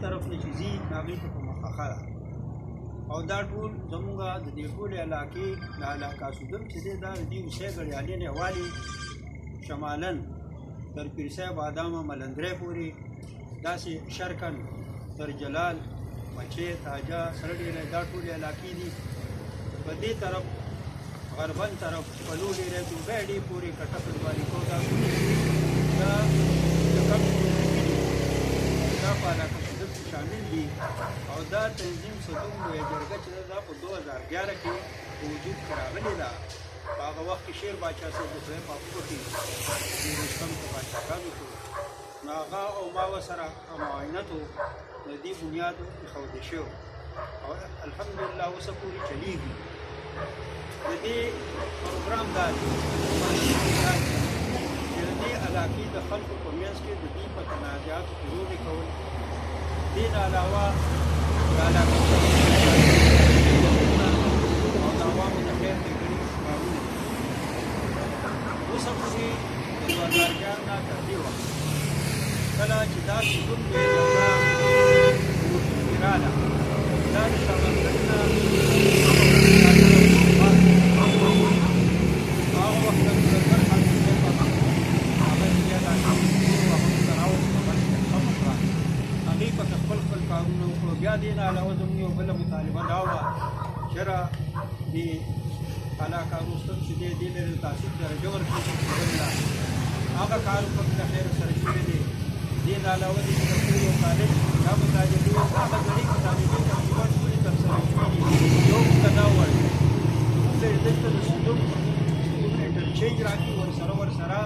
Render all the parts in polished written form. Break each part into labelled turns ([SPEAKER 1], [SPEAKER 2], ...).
[SPEAKER 1] طرف نه چې ځي هغې ته په مخه ده او دا ټول زمونږ د دې ټولې علاقې د علاقه سدھم چې دی دا د دې ہوسئی گڑیالې نه والي شمالاً تر پیرصاحب بادامه ملندرې پورې داسې شرقاً تر جلال مچې تاجه سره ډېری دا ټولې علاقې دي په دې طرف غربن طرف پلو ډېری دوبۍ پورې کټکټ باریکو دا دا کم دا په علاقه سدھم کې شامل دي او دا تنظیم سدھم لویه جرګه چې دا په 2011 کې په وجود کې راغلې ده په هغه وخت کې شیر باچا صاحب د خدای په حقوقو کې د رستم په باچاګانو کې نو هغه او ما ورسره معاینت و د دې بنیاد ایښودل شوی او الحمدلله اوسه پورې چلیږي د دې پروګرام دا دی چې د دې علاقې د خلکو په منځ کې د دې په تنازعاتو کې لوبې کول دې نه علاوه د علاقې او د عوامو د خیر ښېګڼې کارونه اوسه پورې د 2011 نه تر دې وخت کله چې دا سدھم لویه جرګه راله دا د سمندر نه هغه وخت د سرور حاکم صاحب هغه چې دا هغې پکې خپل کارونه وکړو بیا دې نه علاوه زموږ یو بله مطالبه دا وه چېرې د علاقه رستم چې دی دې له تحصیل درجه ورکړي هغه کار پکې د خیر سره شوی دی دې نه علاوه د یو کالج دا مطالبې هغه غړي مطالبې تقریبا ټولې ترسره شوي دي یو موږ دا وایو موږ دلته د سدھم انټرچینج راکړي ورسره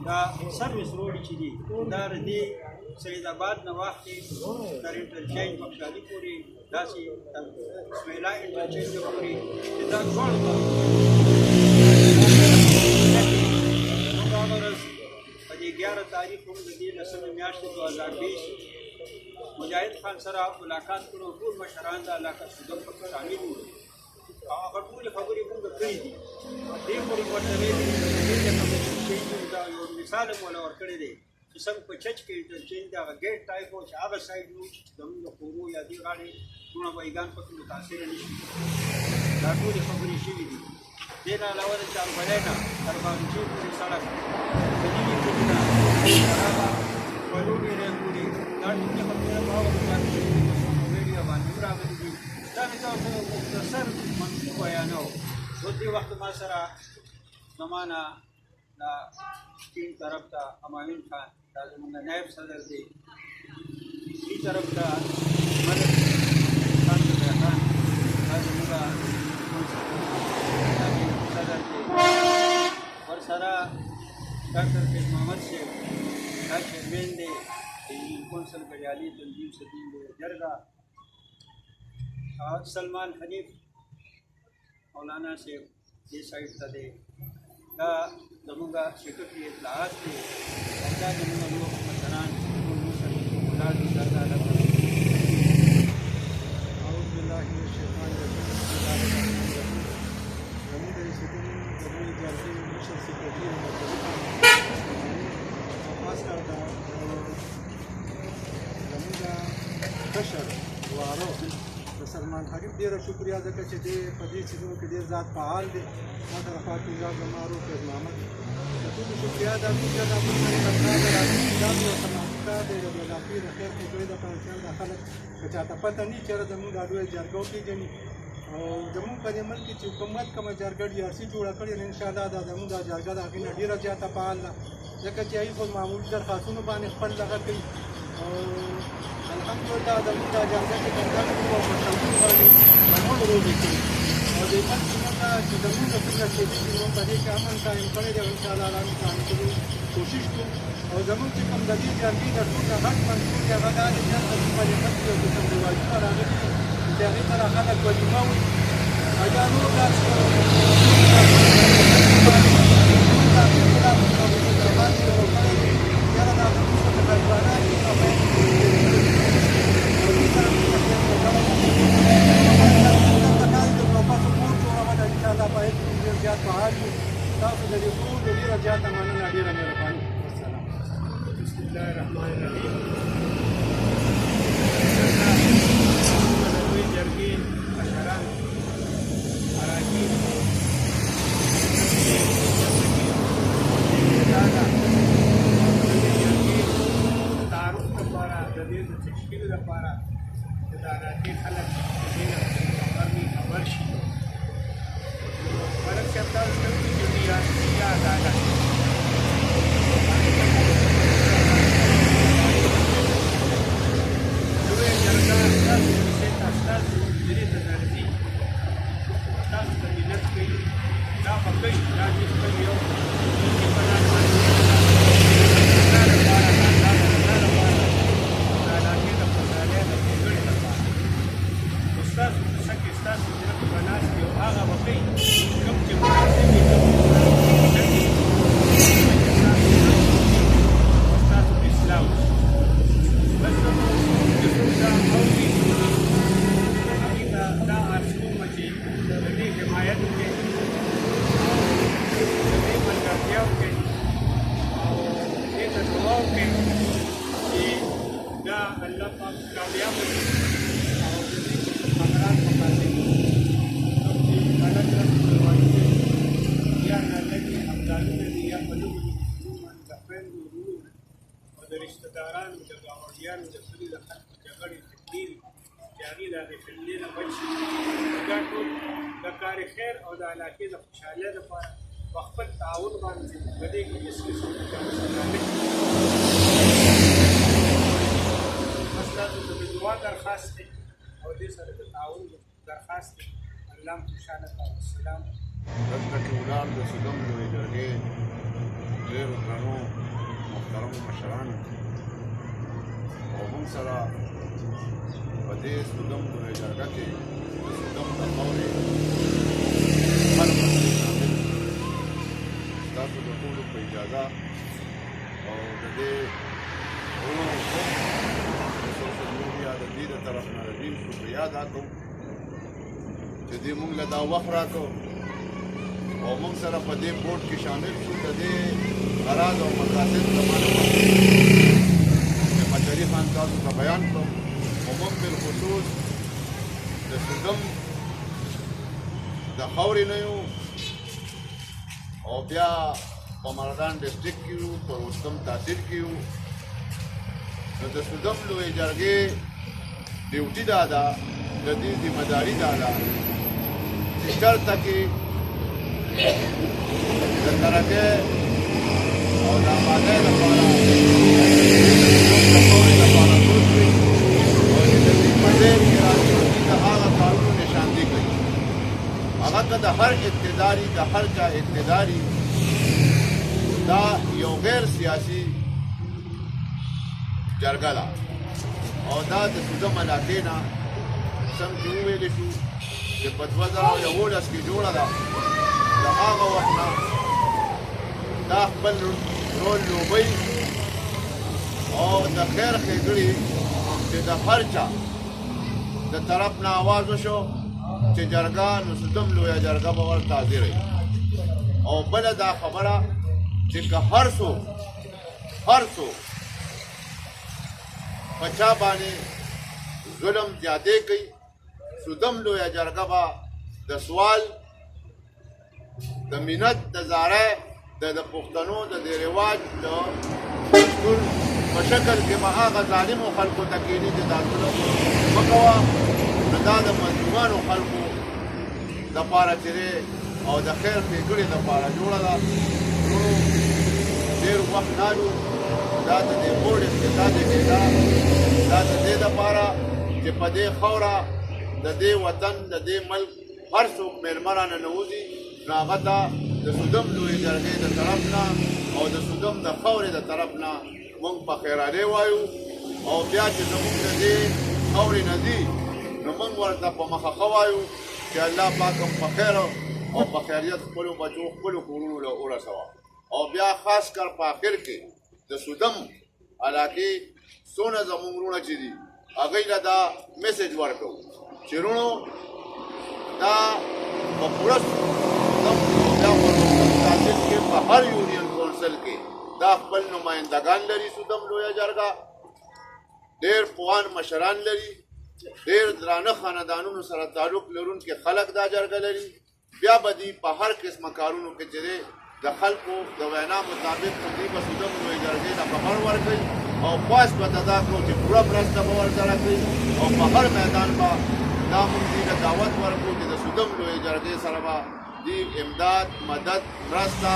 [SPEAKER 1] دا سروس روډ چې دي دا د دې سید آباد نه واخلي تر انټرچینج بخشالي پورې داسې اسماعیلا انټرچینج پورې چې دا دواړو ته موږ هغه ورځ په دې 11 تاریخ هم د دې 10 میاشتې 2020 مجاهد خان سره ملاقات کړو ټول مشران د علاقه سدھم پکې شامل وو او هغه ټولې خبرې موږ کړې دي دې پورې ورته ویلي دا یو مثال مو له ورکړی دی چې څنګه په چچ کې انټرچینج د هغه ګیټ ټایپ و چې هغه سایډ و چې زموږ د کورو یا دې غاړې ټوله بایګان پکې متاثره نه شي دا ټولې خبرې شوي دي دې نه علاوه د چاربلۍ نه تر بانجې پورې سړک د نیمې پورې نه هغه پلو ډېری پورې دا ټولې خبرې په هغه باندې ویډیو باندې راغلي دي دا مې تاسو مختصر منظور بیانوم اوس دې وخت ما سره زما نه دا چین طرف ته همایون خان دا زموږ نایب صدر دی دې طرف ته ملک خان زبیر خان دا زموږ صدر دی ورسره ډاکټر فیض محمد صاحب دا چیرمین دی د کونسل گڑیالې تنظیم سدھم لویه جرګه سلمان حنیف مولانا صاحب دې سایډ ته دی دا زموږ سیکرټري اطلاعات دی او دا زموږ نور مشران ټول مشر ولاړ دي دا علاقه اعوذ بالله من الشیطان الرجیم بسم الله الرحمن الرحیم زموږ د سدھم د لویې جرګې مشر سیکرټري خاص کار دا زموږ کشر وارو د سلمان حنیف ډېره شکریه ځکه چې دی په دې سیزونو کې ډېر زیات فعال دی ما سره خواطرزاد زما ورور فیض محمد د ټولو شکریه دا ټول دا موږ سره تنظیم د راځي یو سماجکار دی د علاقې د خیر ښېګڼې دپاره چې دا خلک که چاته پته نه وي چېرې زموږ دا لویه جرګه وپېژني او زموږ په دې ملک کې چې حکومت کومه جرګه ډیارسي جوړه کړې ده انشاءالله دا زموږ دا جرګه د هغې نه ډېره زیاته فعال ده ځکه چې هغوی خو معمولي درخواستونو باندې خپل دغه کوي او الحمدلله زموږ دا جرګه چې ګردان کړو او په شوقي باندې مهم رول کوي او دې ملک زموږ چې زموږ څنګه کېدېږي موږ په دې کې امن قایم کړی دی او انشاءالله الله قایم کړو کوشش کوو او زموږ چې کوم د دې جرګې د ټول نه غټ منصور دی هغه دا دی چې زموږ په دې ملک کې یو قسم رواجونه راغلي دي چې هغې سره خلک ولیمه وایي او یا نور داسې تاسو د دې ټولو ډېره زیاته مننه ډېره مهرباني. والسلام. بسم الله الرحمن الرحیم. ستاسو مخې به ناست یو هغه به کوي کوم چې مناسب وي کوم چې مناسب وي او ستاسو اصلاح وشي بس زموږ چې څوک دا اوري هغوی ته دا عرض کوم چې د دې حمایت وکړي د دې ملګرتیا وکړي او دې ته دعا وکړي چې دا الله پاک کامیاب وکړي او د دې خبرات په خاطر کوم چې غلط روایت دی یا نالګي افضالونه دي یا بلوغ د خویندو ورونو او د رشته دارانو د ګاونډیانو د سولې د خلکو جګړې تقدیر چې هغې د هغې فتنې نه بچ شي دا ټول د کار خیر او د علاقې د خوشحالۍ لپاره په خپل تعاون باندې په دې کې اصلي بس تاسو ته د دعا درخواست دی او دې سره د تعاون درخواست دی الله مو خوشحاله کړه والسلام
[SPEAKER 2] دلته کې ولاړ د سدھم لویې جرګې ډېرو درنو محترمو مشرانو او موږ سره په دې سدھم لویې جرګه کې د سدھم د خاورې هر مسئلې شامل ستاسو د ټولو په اجازه او د دې ټولو د سوشل میډیا د دې د طرف نه د دې شکریه ادا کوم چې دې موږ له دا وخت راکړو او موږ سره په دې بورډ کې شامل شو د دې غرض او مقاصد زمانه چې مشري خان تاسو ته بیان کړم او موږ بالخصوص د سدھم د خاورې نه یو او بیا په مردان ډسټرکټ کې یو په روستم تحصیل کې یو نو د سدھم لویې جرګې ډیوټي دا ده د دې ذمهداري دا ده چې چېرته کې د ترقۍ او د آبادۍ لپاره د خاورې لپاره سوچ کوي او چې د دې په ذهن کې راتلونکي د هغه کارونو نشاندهي کوي هغه که د هر اقتداري د هر چا اقتداري دا یو غیر سیاسي جرګه ده او دا د سدھم علاقې نه سم چې وویلی شو چې په 2011 کې جوړه ده د هغه وخت نه دا خپل رول لوبوي او د خیر ښېګړي چې د هر چا د طرف نه آواز وشو چې جرګه نو سدھم لویه جرګه به ورته حاضروي او بله دا خبره چې که هر څوک په چا باندې ظلم زیاتې کوي سدھم لویه جرګه به د سوال د منت د زارۍ د پښتنو د دې رواج د دستور په شکل کې به هغه ظالمو خلکو ته کیني چې دا ظلم مه کوه نو دا د مظلومانو خلکو دپاره چې دی او د خیر ښېګړې دپاره جوړه ده ورونو ډېر وخت نالو دا د دې بورډ افتتاح چې کېده دا د دې دپاره چې په دې خاوره د دې وطن د دې ملک هر څوک مېلمه رانه نوځي نو هغه ته د سدھم لویې جرګې د طرف نه او د سدھم د خاورې د طرف نه موږ په خیرالې وایو او بیا چې زموږ د دې خاورې نه ځي نو موږ ورته په مخه ښه وایو چې الله پاک هم په خیر او په خیریت خپلو بچو خپلو کورونو له ورسوه او بیا خاص کر په آخر کې د سدھم علاقې څونه زموږ وروڼه چې دي هغوی له دا میسج ورکړو چې وروڼو دا په پوره تحصیل کې په هر یونین کونسل کې دا خپل نمایندګان لري سدھم لویه جرګه ډېر پوهان مشران لري ډېر درانه خاندانونو سره تعلق لرونکي خلک دا جرګه لري بیا به دوی په هر قسمه کارونو کې چې دی د خلکو د وینا مطابق دوی به سدھم لویې جرګې ته خبر ورکوي او خواست به ته دا کړو چې پوره مرسته به ورسره کوي او په هر میدان به دا موږ دوی ته دعوت ورکړو چې د سدھم لویې جرګې سره به دوی امداد مدد مرسته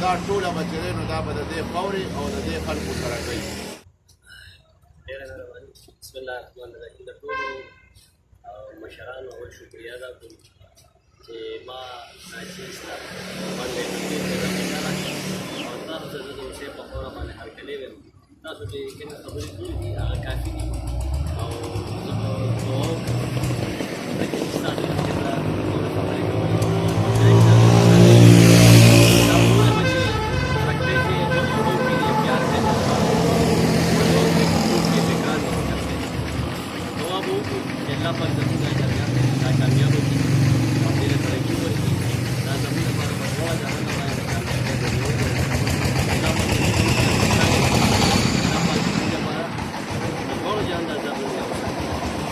[SPEAKER 2] دا ټوله به چې دی نو دا به د دې خاورې او د دې خلکو سره کوي
[SPEAKER 3] بسم الله الرحمن الرحیم د ټولو مشرانو او شکریه ادا کوم چې ما ناچیز ته باندې او تاسو ته د اوسې په خبره باندې هرکلی ویم تاسو چې کوم خبرې کړې دي هغه کافي دي او زه به دعا وکړم چې چې الله پاک زموږ اجر